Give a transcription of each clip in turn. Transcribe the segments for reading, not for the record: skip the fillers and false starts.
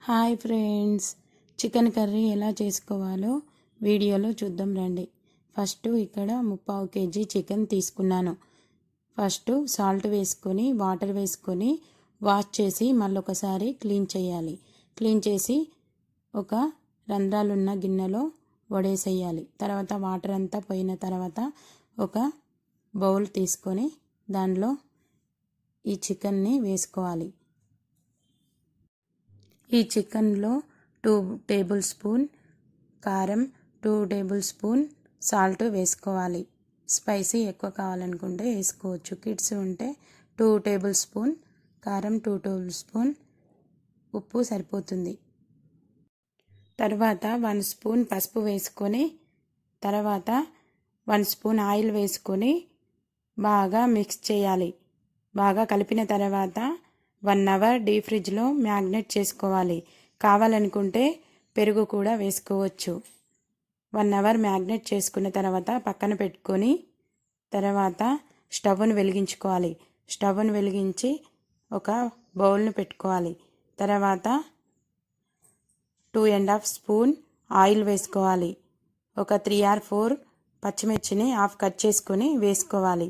Hi friends, chicken curry ఎలా చేసుకోవాలో వీడియోలో చూద్దాం రండి. ఫస్ట్ ఇక్కడ 3/4 kg చికెన్ తీసుకున్నాను. ఫస్ట్ సాల్ట్ వేసుకొని వాటర్ వేసుకొని వాష్ చేసి మళ్ళొకసారి క్లీన్ చేయాలి. క్లీన్ చేసి ఒక రంధ్రాలున్న గిన్నెలో వడేసేయాలి. తర్వాత వాటర్ అంతా పోయిన తర్వాత ఒక బౌల్ తీసుకొని దానిలో ఈ చికెన్ని వేసుకోవాలి. ఈ చికెన్లో 2 టేబుల్ స్పూన్ కారం, 2 టేబుల్ స్పూన్ సాల్ట్ వేసుకోవాలి. స్పైసీ ఎక్కువ కావాలనుకుంటే వేసుకోవచ్చు. కిడ్స్ ఉంటే 2 టేబుల్ స్పూన్ కారం, 2 టేబుల్ స్పూన్ ఉప్పు సరిపోతుంది. తర్వాత 1 స్పూన్ పసుపు వేసుకొని తర్వాత 1 స్పూన్ ఆయిల్ వేసుకొని బాగా మిక్స్ చేయాలి. బాగా కలిపిన తర్వాత 1 అవర్ డీప్ ఫ్రిడ్జ్లో మ్యాగ్నేట్ చేసుకోవాలి. కావాలనుకుంటే పెరుగు కూడా వేసుకోవచ్చు. 1 అవర్ మ్యాగ్నేట్ చేసుకున్న తర్వాత పక్కన పెట్టుకొని తర్వాత స్టవ్ను వెలిగించుకోవాలి. స్టవ్ను వెలిగించి ఒక బౌల్ను పెట్టుకోవాలి. తర్వాత 2.5 స్పూన్ ఆయిల్ వేసుకోవాలి. ఒక 3 or 4 పచ్చిమిర్చిని హాఫ్ కట్ చేసుకొని వేసుకోవాలి.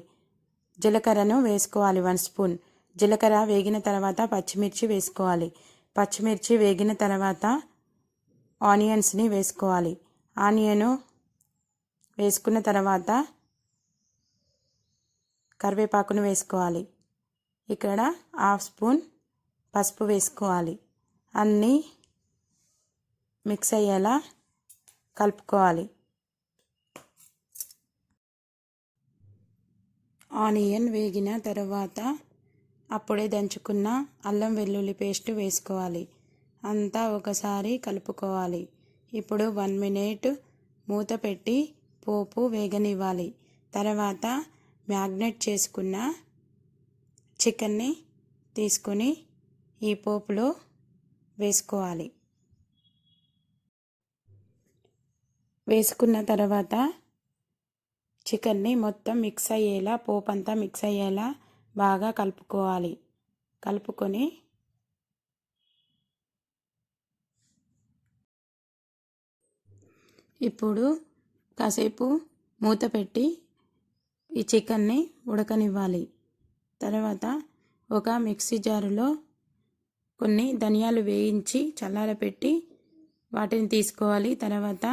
జీలకర్రను వేసుకోవాలి 1 స్పూన్. జీలకర్ర వేగిన తర్వాత పచ్చిమిర్చి వేసుకోవాలి. పచ్చిమిర్చి వేగిన తర్వాత ఆనియన్స్ని వేసుకోవాలి. ఆనియన్ వేసుకున్న తర్వాత కరివేపాకును వేసుకోవాలి. ఇక్కడ 1/2 స్పూన్ పసుపు వేసుకోవాలి. అన్నీ మిక్స్ అయ్యేలా కలుపుకోవాలి. ఆనియన్ వేగిన తర్వాత అప్పుడే దంచుకున్న అల్లం వెల్లుల్లి పేస్ట్ వేసుకోవాలి. అంతా ఒకసారి కలుపుకోవాలి. ఇప్పుడు 1 minute మూత పెట్టి పోపు వేగనివ్వాలి. తర్వాత మ్యాగ్నేట్ చేసుకున్న చికెన్ని తీసుకొని ఈ పోపులో వేసుకోవాలి. వేసుకున్న తర్వాత చికెన్ని మొత్తం మిక్స్ అయ్యేలా పోపు అంతా మిక్స్ అయ్యేలా బాగా కలుపుకోవాలి. కలుపుకొని ఇప్పుడు కాసేపు మూత పెట్టి ఈ చికెన్ని ఉడకనివ్వాలి. తర్వాత ఒక మిక్సీ జారులో కొన్ని ధనియాలు వేయించి చల్లారపెట్టి వాటిని తీసుకోవాలి. తర్వాత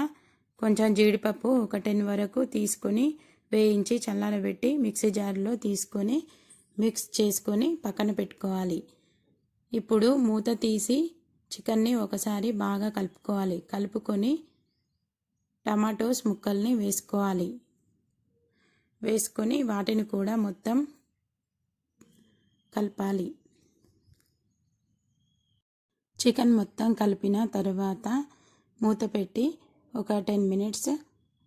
కొంచెం జీడిపప్పు ఒక 10 వరకు తీసుకొని వేయించి చల్లారబెట్టి మిక్సీ జారులో తీసుకొని మిక్స్ చేసుకొని పక్కన పెట్టుకోవాలి. ఇప్పుడు మూత తీసి చికెన్ని ఒకసారి బాగా కలుపుకోవాలి. కలుపుకొని టమాటోస్ ముక్కల్ని వేసుకోవాలి. వేసుకొని వాటిని కూడా మొత్తం కలపాలి. చికెన్ మొత్తం కలిపిన తర్వాత మూత పెట్టి ఒక 10 minutes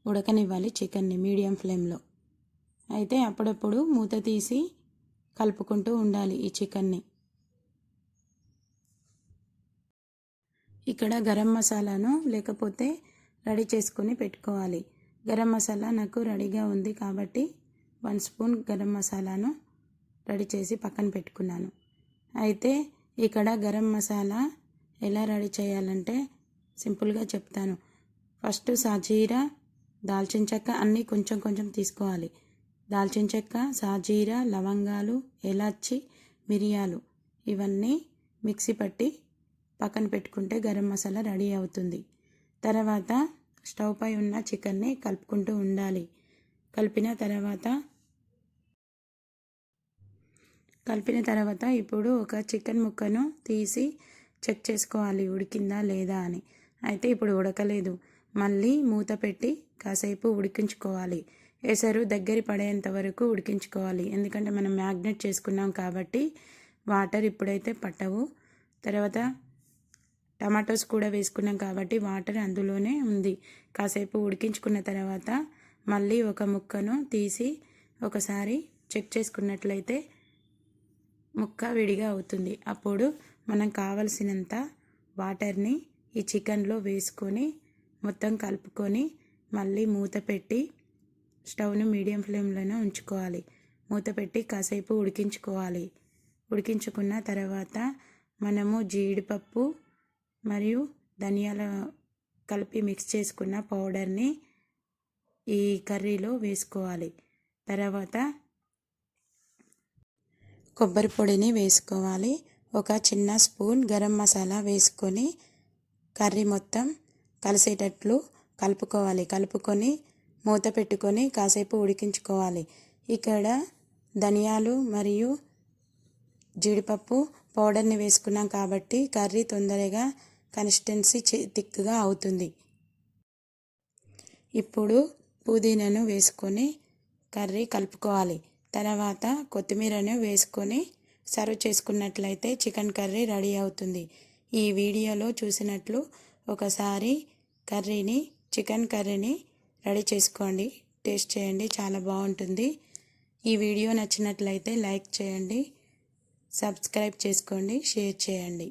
ఉడకనివ్వాలి చికెన్ని మీడియం ఫ్లేమ్లో. అయితే అప్పుడప్పుడు మూత తీసి కలుపుకుంటూ ఉండాలి ఈ చికెన్ని. ఇక్కడ గరం మసాలాను లేకపోతే రెడీ చేసుకొని పెట్టుకోవాలి. గరం మసాలా నాకు రెడీగా ఉంది కాబట్టి 1 స్పూన్ గరం మసాలాను రెడీ చేసి పక్కన పెట్టుకున్నాను. అయితే ఇక్కడ గరం మసాలా ఎలా రెడీ చేయాలంటే సింపుల్గా చెప్తాను. ఫస్ట్ సాజీరా, దాల్చిన చెక్క అన్నీ కొంచెం కొంచెం తీసుకోవాలి. దాల్చిన చెక్క, సాజీరా, లవంగాలు, ఎలాచి, మిరియాలు ఇవన్నీ మిక్సీ పట్టి పక్కన పెట్టుకుంటే గరం మసాలా రెడీ అవుతుంది. తర్వాత స్టవ్ పై ఉన్న చికెన్ని కలుపుకుంటూ ఉండాలి. కలిపిన తర్వాత ఇప్పుడు ఒక చికెన్ ముక్కను తీసి చెక్ చేసుకోవాలి ఉడికిందా లేదా అని. అయితే ఇప్పుడు ఉడకలేదు. మళ్ళీ మూత పెట్టి కాసేపు ఉడికించుకోవాలి. ఎసరు దగ్గర పడేంత వరకు ఉడికించుకోవాలి. ఎందుకంటే మనం మ్యాగ్నేట్ చేసుకున్నాం కాబట్టి వాటర్ ఇప్పుడైతే పట్టవు. తర్వాత టమాటోస్ కూడా వేసుకున్నాం కాబట్టి వాటర్ అందులోనే ఉంది. కాసేపు ఉడికించుకున్న తర్వాత మళ్ళీ ఒక ముక్కను తీసి ఒకసారి చెక్ చేసుకున్నట్లయితే ముక్క విడిగా అవుతుంది. అప్పుడు మనం కావలసినంత వాటర్ని ఈ చికెన్లో వేసుకొని మొత్తం కలుపుకొని మళ్ళీ మూత పెట్టి స్టవ్ను మీడియం ఫ్లేమ్లోనే ఉంచుకోవాలి. మూత పెట్టి కాసేపు ఉడికించుకోవాలి. ఉడికించుకున్న తర్వాత మనము జీడిపప్పు, మరియు ధనియాల కలిపి మిక్స్ చేసుకున్న పౌడర్ని ఈ కర్రీలో వేసుకోవాలి. తర్వాత కొబ్బరి పొడిని వేసుకోవాలి. ఒక చిన్న స్పూన్ గరం మసాలా వేసుకొని కర్రీ మొత్తం కలిసేటట్లు కలుపుకొని మూత పెట్టుకొని కాసేపు ఉడికించుకోవాలి. ఇక్కడ ధనియాలు మరియు జీడిపప్పు పౌడర్ని వేసుకున్నాం కాబట్టి కర్రీ తొందరగా కన్సిస్టెన్సీ థిక్గా అవుతుంది. ఇప్పుడు పుదీనాను వేసుకొని కర్రీ కలుపుకోవాలి. తర్వాత కొత్తిమీరను వేసుకొని సర్వ్ చేసుకున్నట్లయితే చికెన్ కర్రీ రెడీ అవుతుంది. ఈ వీడియోలో చూసినట్లు ఒకసారి చికెన్ కర్రీని రెడీ చేసుకోండి, టేస్ట్ చేయండి, చాలా బాగుంటుంది. ఈ వీడియో నచ్చినట్లయితే లైక్ చేయండి, సబ్స్క్రైబ్ చేసుకోండి, షేర్ చేయండి.